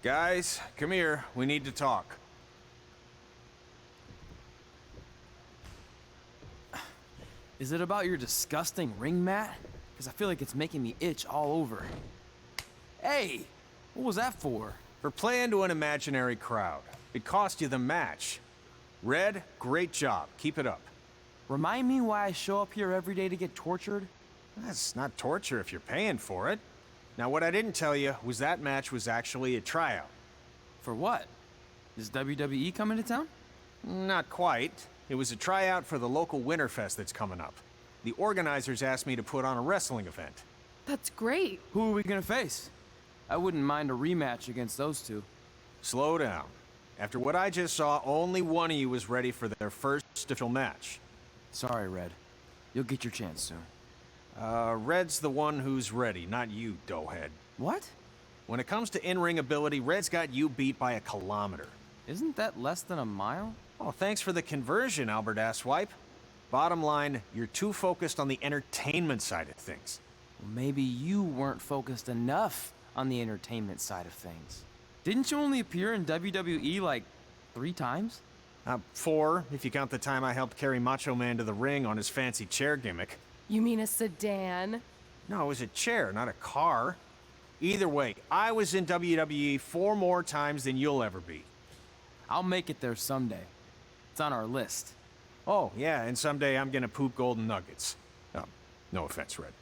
Guys, come here. We need to talk. Is it about your disgusting ring mat? Because I feel like it's making me itch all over. Hey! What was that for? For playing to an imaginary crowd. It cost you the match. Red, great job. Keep it up. Remind me why I show up here every day to get tortured? That's not torture if you're paying for it. Now, what I didn't tell you was that match was actually a tryout. For what? Is WWE coming to town? Not quite. It was a tryout for the local Wresltfest that's coming up. The organizers asked me to put on a wrestling event. That's great. Who are we gonna face? I wouldn't mind a rematch against those two. Slow down. After what I just saw, only one of you was ready for their first official match. Sorry, Red. You'll get your chance soon. Red's the one who's ready, not you, doughhead. What? When it comes to in-ring ability, Red's got you beat by a kilometer. Isn't that less than a mile? Oh, thanks for the conversion, Albert Asswipe. Bottom line, you're too focused on the entertainment side of things. Well, maybe you weren't focused enough on the entertainment side of things. Didn't you only appear in WWE like 3 times? 4, if you count the time I helped carry Macho Man to the ring on his fancy chair gimmick. You mean a sedan? No, it was a chair, not a car. Either way, I was in WWE 4 more times than you'll ever be. I'll make it there someday. It's on our list. Oh, yeah, and someday I'm gonna poop golden nuggets. Oh, no offense, Red.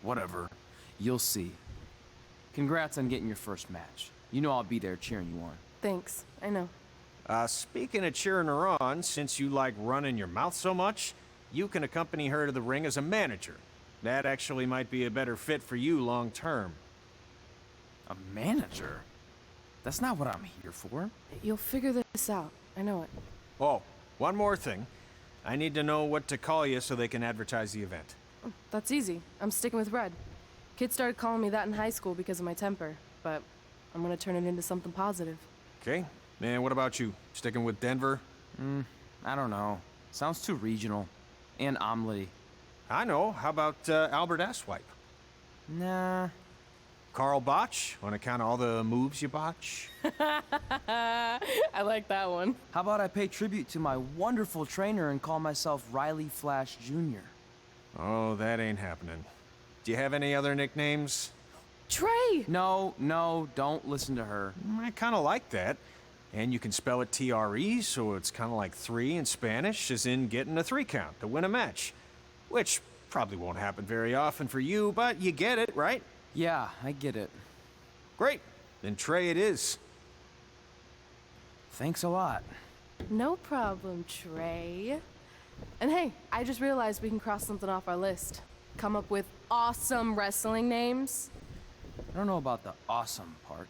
Whatever. You'll see. Congrats on getting your first match. You know I'll be there cheering you on. Thanks, I know. Speaking of cheering her on, since you like running your mouth so much, you can accompany her to the ring as a manager. That actually might be a better fit for you long term. A manager? That's not what I'm here for. You'll figure this out. I know it. Oh, one more thing. I need to know what to call you so they can advertise the event. That's easy. I'm sticking with Red. Kids started calling me that in high school because of my temper, but I'm gonna turn it into something positive. Okay. And what about you? Sticking with Denver? I don't know. Sounds too regional. And omelette-y. I know. How about Albert Asswipe? Nah. Carl Botch, on account of all the moves you botch? I like that one. How about I pay tribute to my wonderful trainer and call myself Riley Flash Jr.? Oh, that ain't happening. Do you have any other nicknames? Trey! No, don't listen to her. I kind of like that. And you can spell it T-R-E, so it's kind of like 3 in Spanish, as in getting a 3 count to win a match. Which probably won't happen very often for you, but you get it, right? Yeah, I get it. Great. Then Trey it is. Thanks a lot. No problem, Trey. And hey, I just realized we can cross something off our list. Come up with awesome wrestling names. I don't know about the awesome part.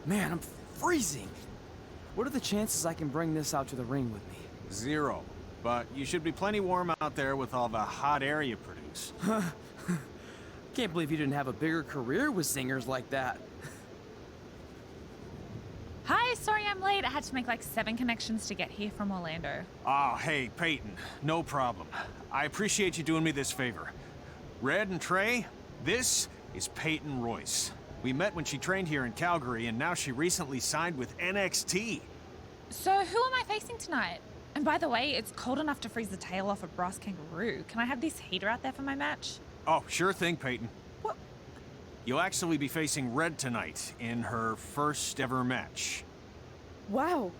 Man, I'm freezing. What are the chances I can bring this out to the ring with me? 0. But you should be plenty warm out there with all the hot air you produce. Can't believe you didn't have a bigger career with singers like that. Hi, sorry I'm late. I had to make like 7 connections to get here from Orlando. Oh, hey, Peyton. No problem. I appreciate you doing me this favor. Red and Trey, this is Peyton Royce. We met when she trained here in Calgary, and now she recently signed with NXT. So who am I facing tonight? And by the way, it's cold enough to freeze the tail off a brass kangaroo. Can I have this heater out there for my match? Oh, sure thing, Peyton. What? You'll actually be facing Red tonight in her first ever match. Wow,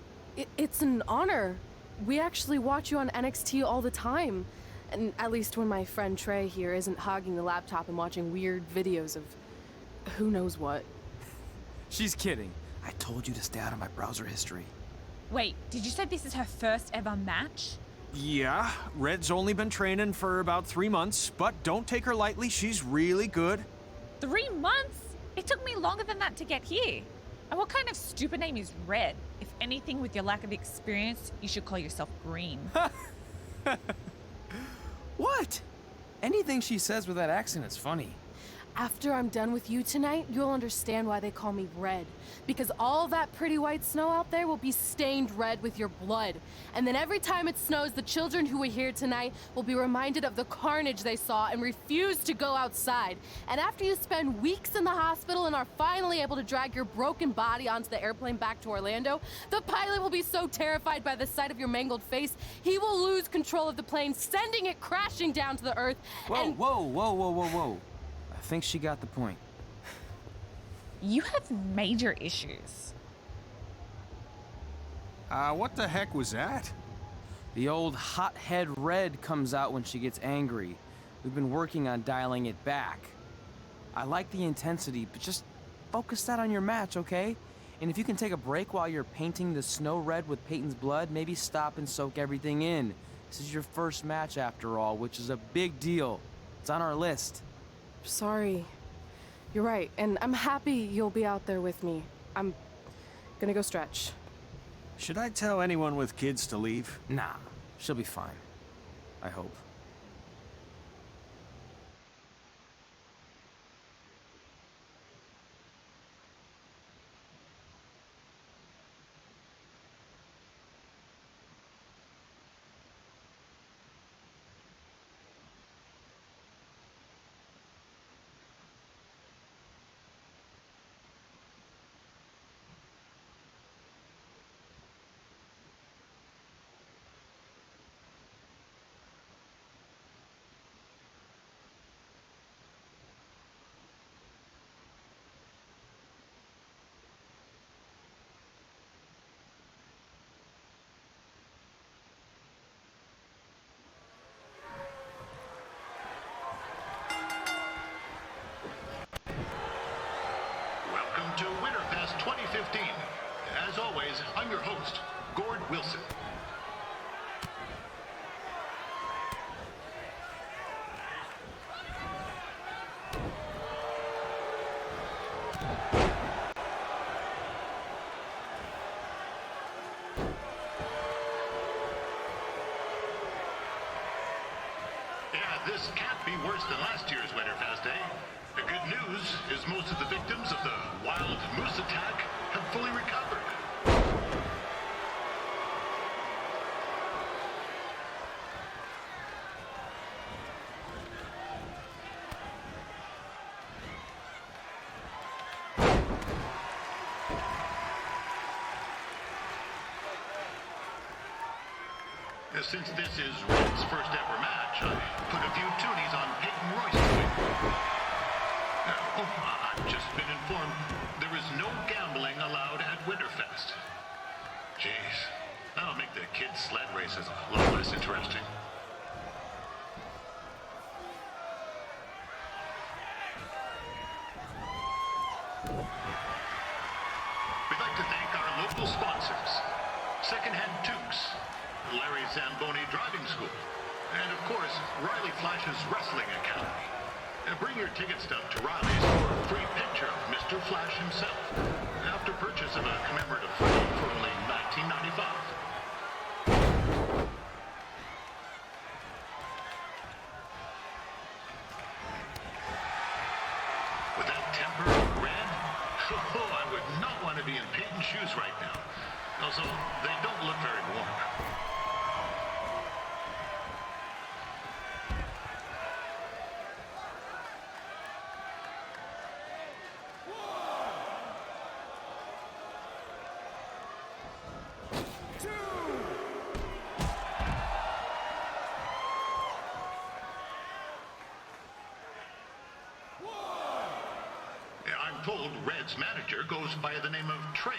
it's an honor. We actually watch you on NXT all the time. And at least when my friend Trey here isn't hogging the laptop and watching weird videos of who knows what. She's kidding. I told you to stay out of my browser history. Wait, did you say this is her first ever match? Yeah, Red's only been training for about 3 months, but don't take her lightly, she's really good. 3 months? It took me longer than that to get here. And what kind of stupid name is Red? If anything, with your lack of experience, you should call yourself Green. What? Anything she says with that accent is funny. After I'm done with you tonight, you'll understand why they call me Red. Because all that pretty white snow out there will be stained red with your blood. And then every time it snows, the children who were here tonight will be reminded of the carnage they saw and refuse to go outside. And after you spend weeks in the hospital and are finally able to drag your broken body onto the airplane back to Orlando, the pilot will be so terrified by the sight of your mangled face, he will lose control of the plane, sending it crashing down to the earth. Whoa. I think she got the point. You have major issues. What the heck was that? The old hothead Red comes out when she gets angry. We've been working on dialing it back. I like the intensity, but just focus that on your match, okay? And if you can take a break while you're painting the snow red with Peyton's blood, maybe stop and soak everything in. This is your first match after all, which is a big deal. It's on our list. Sorry. You're right, and I'm happy you'll be out there with me. I'm gonna go stretch. Should I tell anyone with kids to leave? Nah, she'll be fine. I hope. Welcome to Wresltfest 2015. As always, I'm your host, Gord Wilson. Yeah, this can't be worse than last year's Wresltfest, eh? The good news is most of the victims of the wild moose attack have fully recovered. Since this is Red's first ever match, I put a few toonies on Peyton Royce to win. I've just been informed there is no gambling allowed at Wresltfest. Jeez, that'll make the kids' sled races a lot less interesting. We'd like to thank our local sponsors, Secondhand Tukes, Larry Zamboni Driving School, and of course, Riley Flash's Wrestling Academy. Bring your ticket stub to Riley's for a free picture of Mr. Flash himself after purchase of a commemorative frame for only $19.95. With that temper red, I would not want to be in Peyton's shoes right now. Also, they don't look very warm. I'm told Red's manager goes by the name of Trey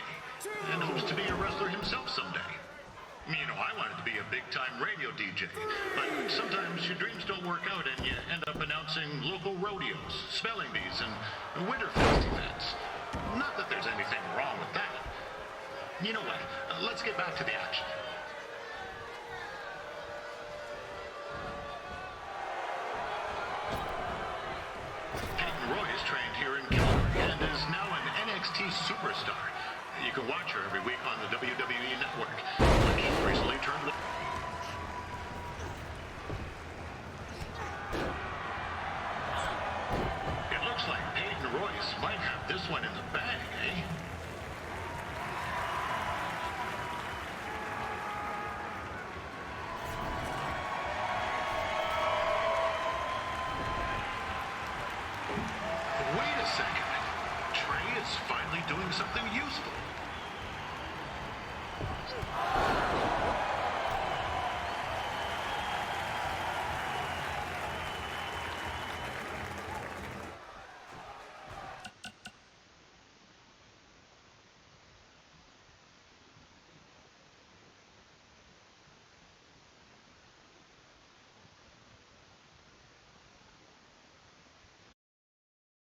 and hopes to be a wrestler himself someday. You know, I wanted to be a big-time radio DJ, but sometimes your dreams don't work out and you end up announcing local rodeos, spelling bees, and Winterfest events. Not that there's anything wrong with that. You know what? Let's get back to the action. Peyton Roy is trained here in Calgary and is now an NXT superstar. You can watch her every week on the WWE Network, which recently turned... It looks like Peyton Royce might have this one in the bag, eh? Wait a second. Trey is finally doing something useful.